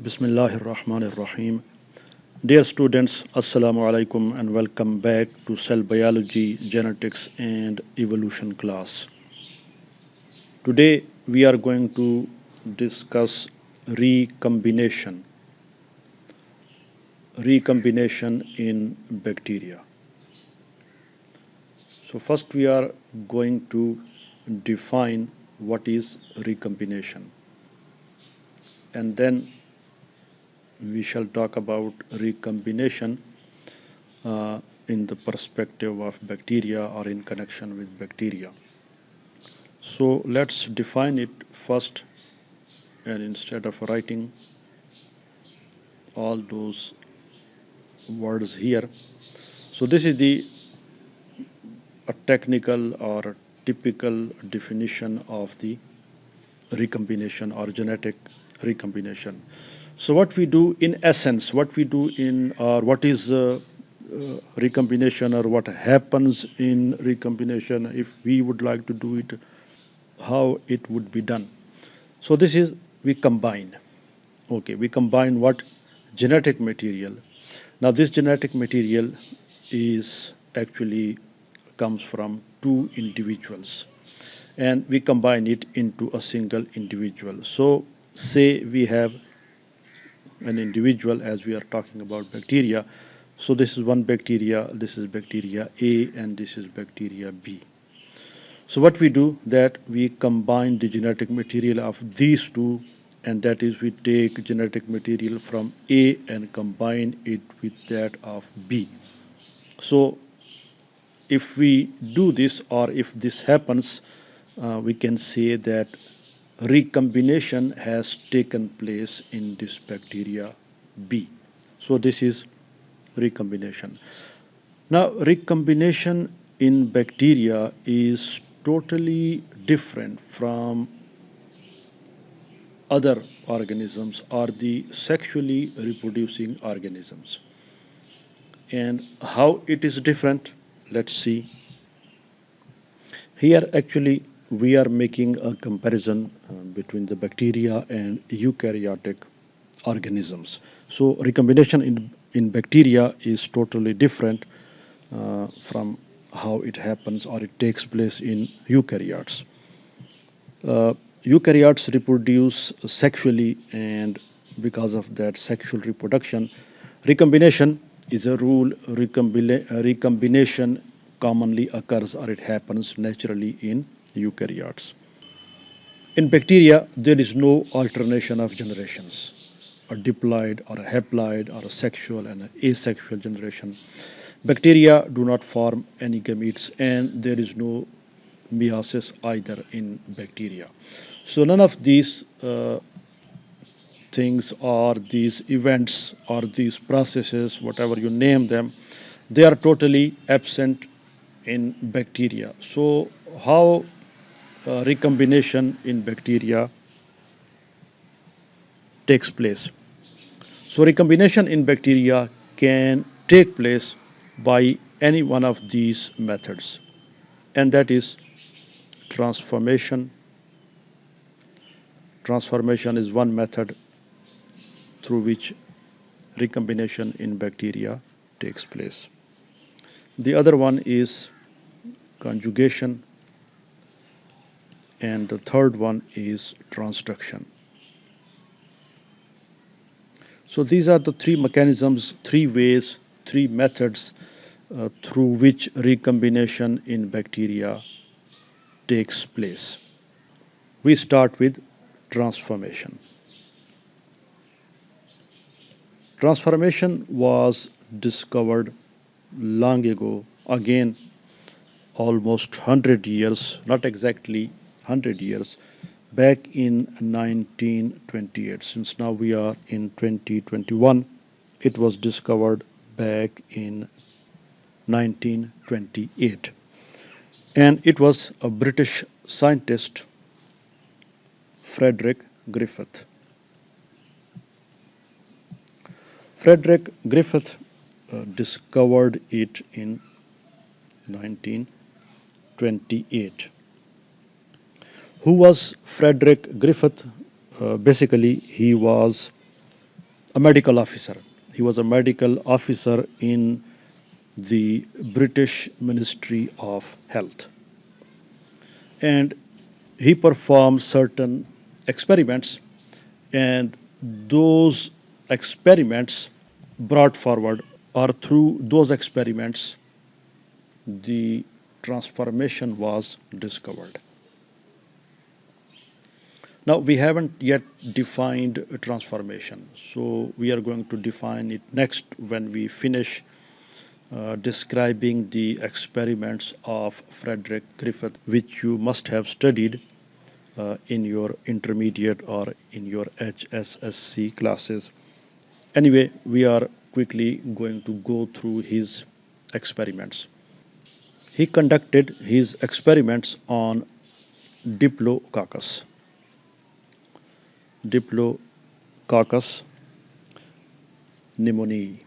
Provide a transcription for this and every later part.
Bismillahir Rahmanir Rahim. Dear students, Assalamu alaikum and welcome back to Cell Biology, Genetics and Evolution class. Today we are going to discuss recombination. Recombination in bacteria. So first we are going to define what is recombination, and then we shall talk about recombination in the perspective of bacteria or in connection with bacteria. So let's define it first, and instead of writing all those words here, so this is a technical or a typical definition of the recombination or genetic recombination. So what we do in essence, what we do in or what is recombination, or what happens in recombination, if we would like to do it, how it would be done. So this is, we combine. Okay, we combine what? Genetic material. Now this genetic material is actually comes from two individuals, and we combine it into a single individual. So say we have an individual, as we are talking about bacteria. So this is one bacteria, this is bacteria A, and this is bacteria B. So what we do, that we combine the genetic material of these two, and that is we take genetic material from A and combine it with that of B. So if we do this, or if this happens, we can say that recombination has taken place in this bacteria B. So this is recombination. Now recombination in bacteria is totally different from other organisms or the sexually reproducing organisms. And how it is different, let's see. Here actually we are making a comparison between the bacteria and eukaryotic organisms. So recombination in bacteria is totally different from how it happens or it takes place in eukaryotes. Eukaryotes reproduce sexually, and because of that sexual reproduction, recombination is a rule. Recombination commonly occurs, or it happens naturally in eukaryotes. In bacteria, there is no alternation of generations, a diploid or a haploid or a sexual and an asexual generation. Bacteria do not form any gametes, and there is no meiosis either in bacteria. So none of these things or these events or these processes, whatever you name them, they are totally absent in bacteria. So how recombination in bacteria takes place? So recombination in bacteria can take place by any one of these methods, and that is transformation. Transformation is one method through which recombination in bacteria takes place. The other one is conjugation, and the third one is transduction. So these are the three mechanisms, three ways, three methods through which recombination in bacteria takes place. We start with transformation. Transformation was discovered long ago, again almost 100 years, not exactly 100 years, back in 1928. Since now we are in 2021, it was discovered back in 1928. And it was a British scientist, Frederick Griffith. Frederick Griffith discovered it in 1928. Who was Frederick Griffith? Basically, he was a medical officer. He was a medical officer in the British Ministry of Health. And he performed certain experiments, and those experiments brought forward, or through those experiments, the transformation was discovered. Now, we haven't yet defined a transformation, so we are going to define it next when we finish describing the experiments of Frederick Griffith, which you must have studied in your intermediate or in your HSSC classes. Anyway, we are quickly going to go through his experiments. He conducted his experiments on Diplococcus. Diplococcus pneumoniae.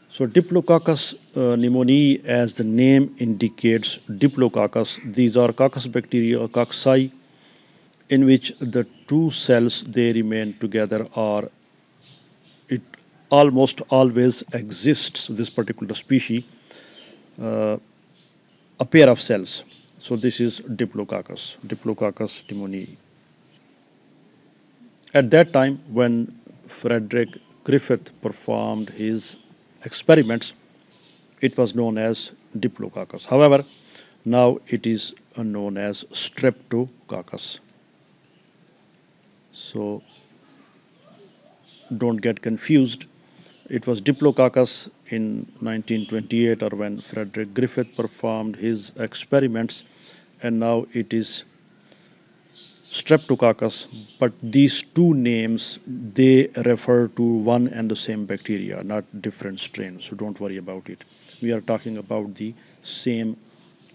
So Diplococcus pneumoniae, as the name indicates, Diplococcus, these are coccus bacteria or cocci, in which the two cells they remain together, or it almost always exists, this particular species, a pair of cells. So this is Diplococcus pneumoniae. At that time, when Frederick Griffith performed his experiments, it was known as Diplococcus. However, now it is known as Streptococcus. So don't get confused. It was Diplococcus in 1928, or when Frederick Griffith performed his experiments, and now it is Streptococcus. But these two names, they refer to one and the same bacteria, not different strains. So don't worry about it. We are talking about the same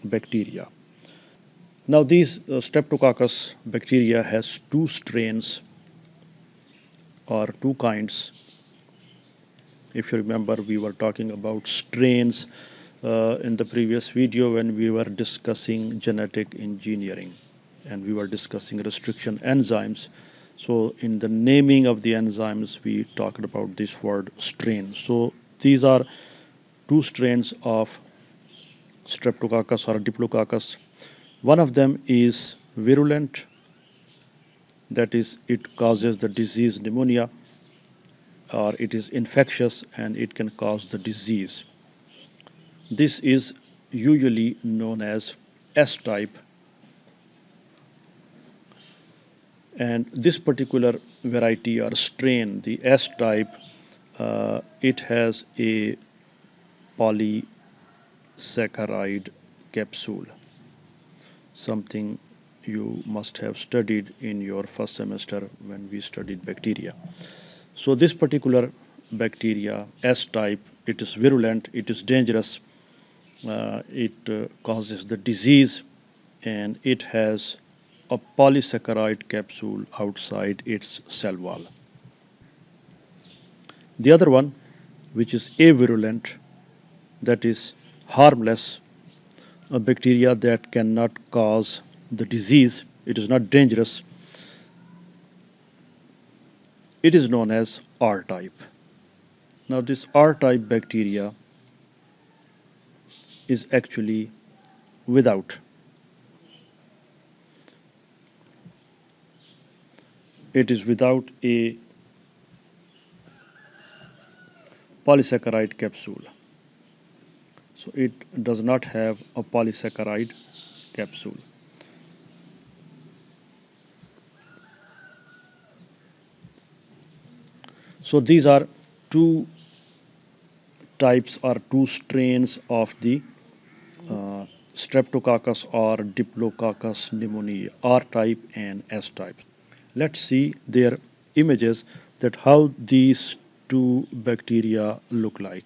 bacteria. Now these Streptococcus bacteria has two strains, or two kinds. If you remember, we were talking about strains in the previous video when we were discussing genetic engineering, and we were discussing restriction enzymes. So in the naming of the enzymes, we talked about this word strain. So these are two strains of Streptococcus or Diplococcus. One of them is virulent, that is, it causes the disease pneumonia, or it is infectious and it can cause the disease. This is usually known as S-type, and this particular variety or strain, the S-type, it has a polysaccharide capsule, something you must have studied in your first semester when we studied bacteria. So this particular bacteria, S-type, it is virulent, it is dangerous, it causes the disease, and it has a polysaccharide capsule outside its cell wall. The other one, which is avirulent, that is harmless, a bacteria that cannot cause the disease, it is not dangerous, it is known as R-type. Now this R-type bacteria is actually without a polysaccharide capsule. So it does not have a polysaccharide capsule. So these are two types or two strains of the Streptococcus or Diplococcus pneumoniae, R-type and S-type. Let's see their images, that how these two bacteria look like.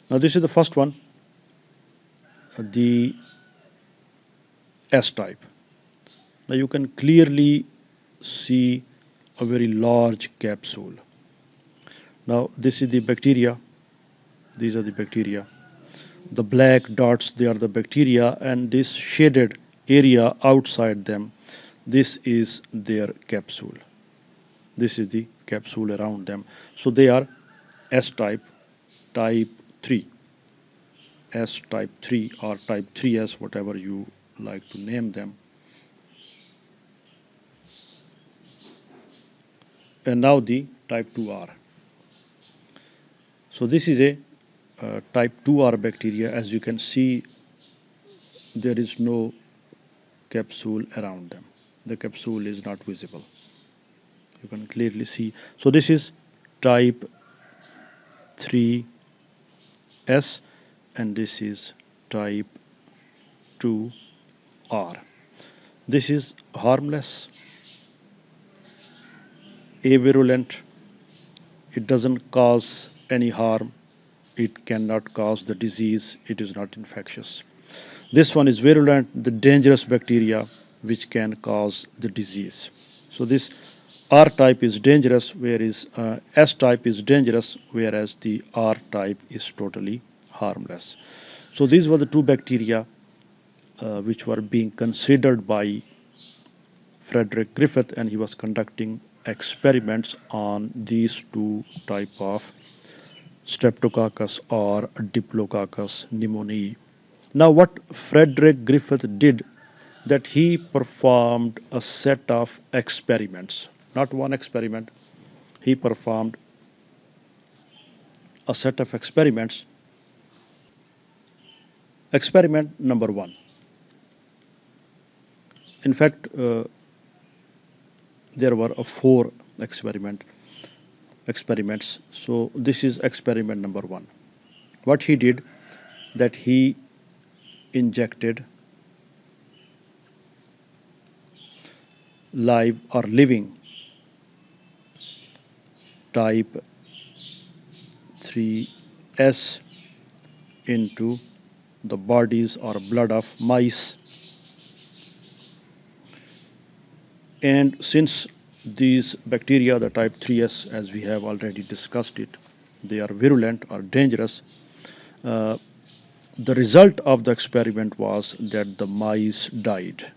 Now this is the first one, the S-type. Now you can clearly see a very large capsule. Now this is the bacteria, these are the bacteria. The black dots, they are the bacteria, and this shaded area outside them, This is their capsule. This is the capsule around them. So they are S type, type 3, S type 3 or type 3S, whatever you like to name them. And now the type 2R. So this is a type 2R bacteria. As you can see, there is no capsule around them. The capsule is not visible. You can clearly see. So this is type 3S and this is type 2R. This is harmless, avirulent. It doesn't cause any harm. It cannot cause the disease. It is not infectious. This one is virulent, the dangerous bacteria which can cause the disease. So this R type is dangerous, whereas S type is dangerous, whereas the R type is totally harmless. So these were the two bacteria which were being considered by Frederick Griffith, and he was conducting experiments on these two type of Streptococcus or Diplococcus pneumoniae. Now, what Frederick Griffith did, that he performed a set of experiments, not one experiment. He performed a set of experiments. Experiment number one. In fact, there were four experiments. So this is experiment number one. What he did, that he injected live or living type 3S into the bodies or blood of mice. And since these bacteria, the type 3S, as we have already discussed it, they are virulent or dangerous, the result of the experiment was that the mice died.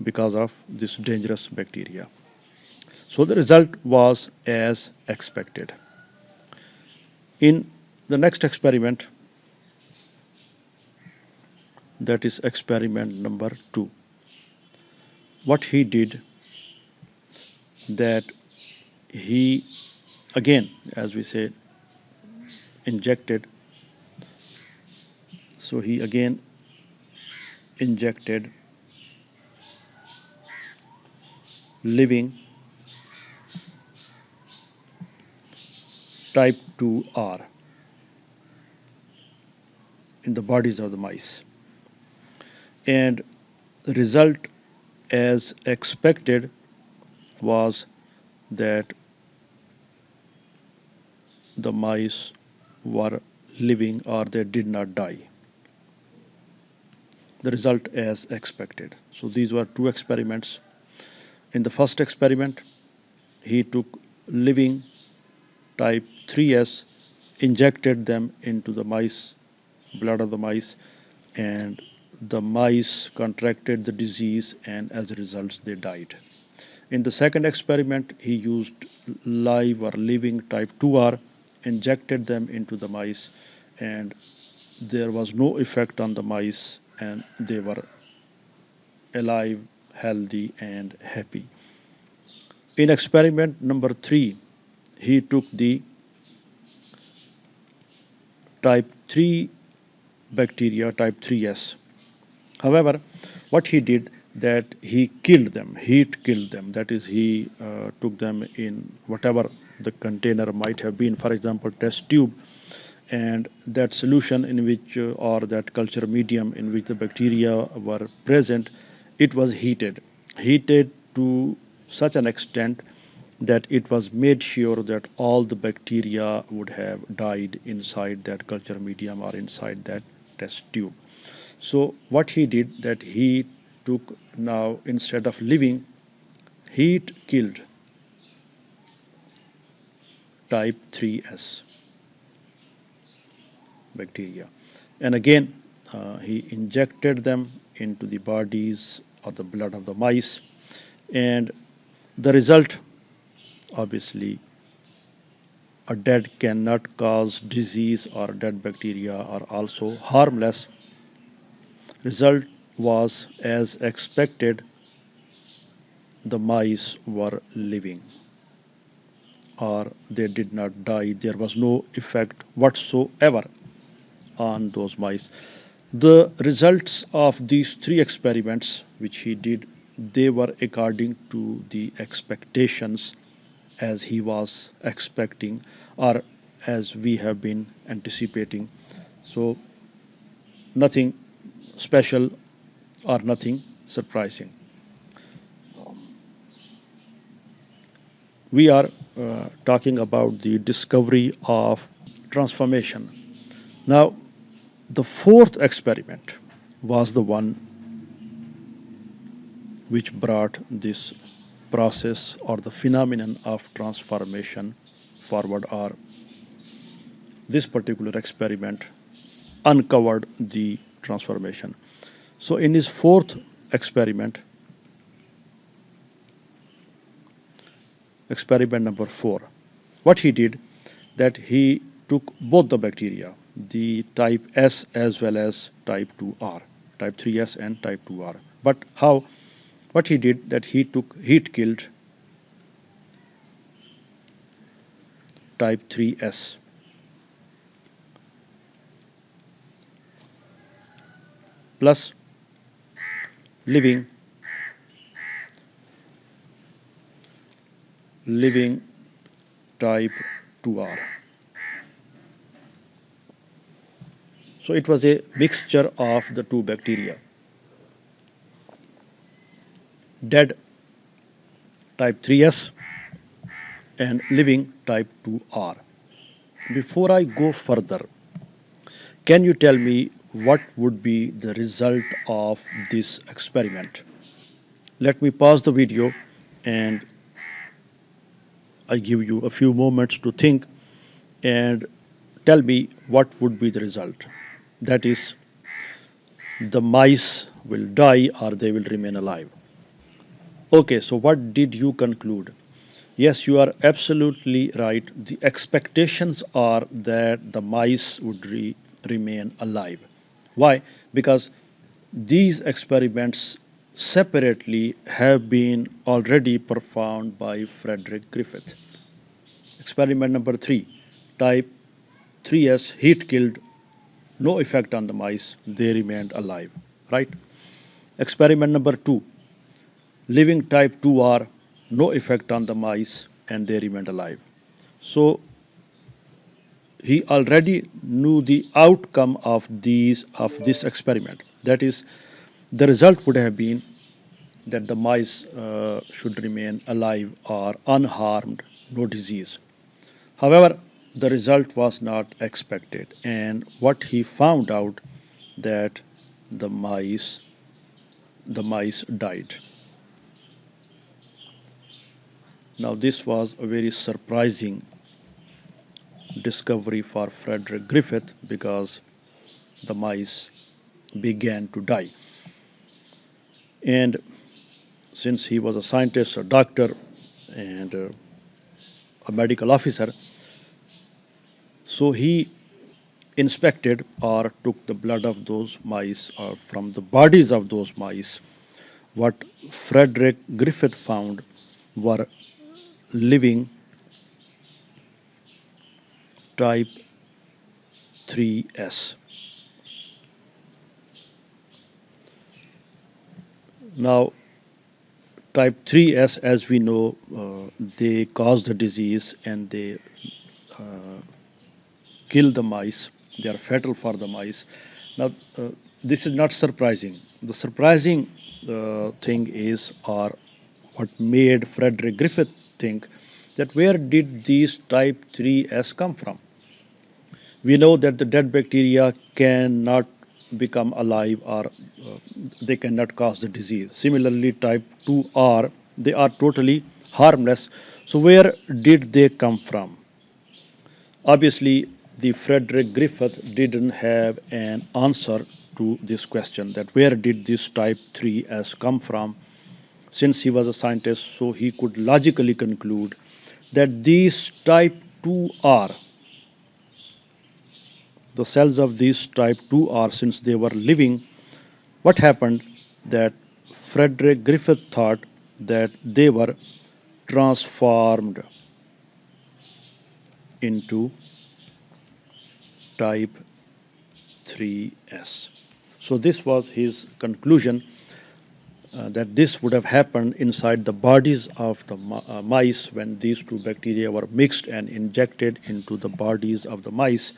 Because of this dangerous bacteria. So the result was as expected. In the next experiment, that is experiment number 2, what he did, that he again, as we say, injected. So he again injected living type 2R in the bodies of the mice. And the result as expected was that the mice were living or they did not die. The result as expected. So these were two experiments. In the first experiment, he took living type 3S, injected them into the mice, blood of the mice, and the mice contracted the disease, and as a result, they died. In the second experiment, he used live or living type 2R, injected them into the mice, and there was no effect on the mice, and they were alive, healthy, and happy. In experiment number 3, he took the type 3 bacteria, type 3S. However, what he did, that he killed them, heat killed them. That is, he took them in whatever the container might have been, for example, test tube, and that solution in which, or that culture medium in which the bacteria were present, it was heated to such an extent that it was made sure that all the bacteria would have died inside that culture medium or inside that test tube. So what he did, that he took, now instead of living, heat killed type 3S bacteria. And again, he injected them into the bodies or the blood of the mice, and the result, obviously, a dead cannot cause disease or dead bacteria are also harmless. Result was as expected, the mice were living or they did not die. There was no effect whatsoever on those mice. The results of these three experiments which he did, they were according to the expectations as he was expecting or as we have been anticipating. So nothing special or nothing surprising. We are talking about the discovery of transformation. Now, the fourth experiment was the one which brought this process or the phenomenon of transformation forward, or this particular experiment uncovered the transformation. So, in his fourth experiment, experiment number 4, what he did, that he took both the bacteria, the type S as well as type 2R, type 3S and type 2R. But how? What he did, that he took heat killed type 3S plus living type 2R. So it was a mixture of the two bacteria, dead type 3S and living type 2R. Before I go further, can you tell me what would be the result of this experiment? Let me pause the video and I give you a few moments to think and tell me what would be the result. That is, the mice will die or they will remain alive. Okay, so what did you conclude? Yes, you are absolutely right. The expectations are that the mice would remain alive. Why? Because these experiments separately have been already performed by Frederick Griffith. Experiment number 3, type 3S heat killed, no effect on the mice, they remained alive, right? Experiment number 2, living type 2R, no effect on the mice and they remained alive. So he already knew the outcome of this experiment. That is, the result would have been that the mice should remain alive or unharmed, no disease. However, the result was not expected, and what he found out, that the mice died. Now this was a very surprising discovery for Frederick Griffith because the mice began to die. And since he was a scientist, a doctor, and a medical officer, so he inspected or took the blood of those mice or from the bodies of those mice. What Frederick Griffith found were living type 3S. Now, type 3S, as we know, they cause the disease and they kill the mice. They are fatal for the mice. Now, this is not surprising. The surprising thing is, or what made Frederick Griffith think, that where did these type 3S come from? We know that the dead bacteria cannot become alive or they cannot cause the disease. Similarly, type 2R, they are totally harmless. So where did they come from? Obviously, the Frederick Griffith didn't have an answer to this question, that where did this type 3s come from. Since he was a scientist, so he could logically conclude that these type 2R, the cells of these type 2R, since they were living, what happened that Frederick Griffith thought that they were transformed into type 3s. So this was his conclusion, that this would have happened inside the bodies of the mice when these two bacteria were mixed and injected into the bodies of the mice.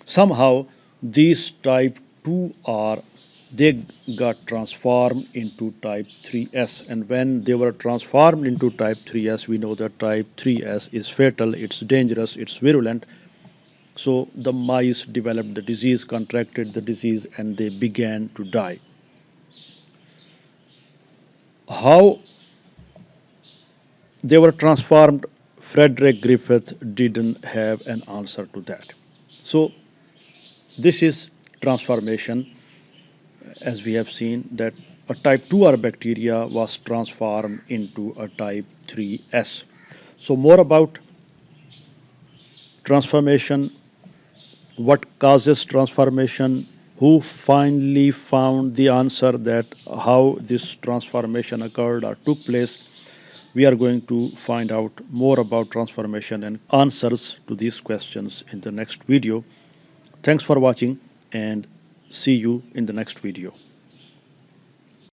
Somehow these type 2R, they got transformed into type 3s, and when they were transformed into type 3s, we know that type 3s is fatal, it's dangerous, it's virulent. So the mice developed the disease, contracted the disease, and they began to die. How they were transformed, Frederick Griffith didn't have an answer to that. So this is transformation. As we have seen, that a type 2R bacteria was transformed into a type 3s. So more about transformation, what causes transformation, who finally found the answer that how this transformation occurred or took place. We are going to find out more about transformation and answers to these questions in the next video. Thanks for watching and see you in the next video.